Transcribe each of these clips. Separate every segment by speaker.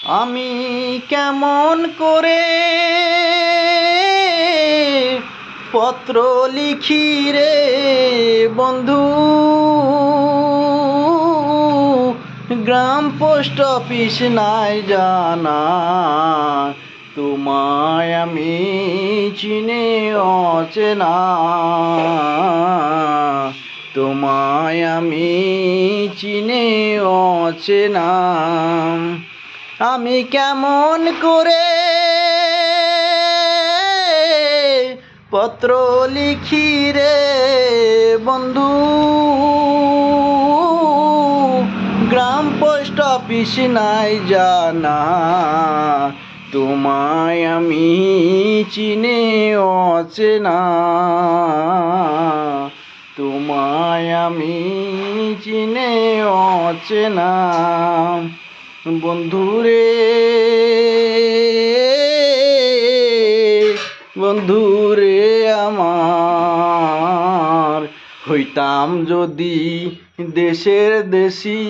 Speaker 1: আমি কেমন করে পত্র লিখি রে বন্ধু, গ্রাম পোস্ট অফিস নাই জানা, তোমায় আমি চিনি অচেনা, তোমায় আমি চিনি অচেনা। আমি কেমন করে পত্র লিখি রে বন্ধু, গ্রাম পোস্ট অফিস নাই জানা, তোমায় আমি চিনি অচেনা, তোমায় আমি চিনি অচেনা। বন্ধুরে বন্ধুরে আমার, হইতাম যদি দেশের দেশি,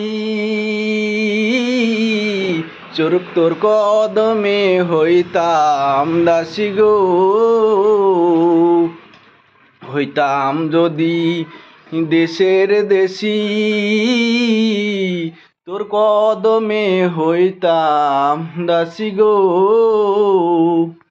Speaker 1: চোরক তোর কদমে হইতাম দাসী গো, হইতাম যদি দেশের দেশি, তোর কদমে হইতাম দাসী গো।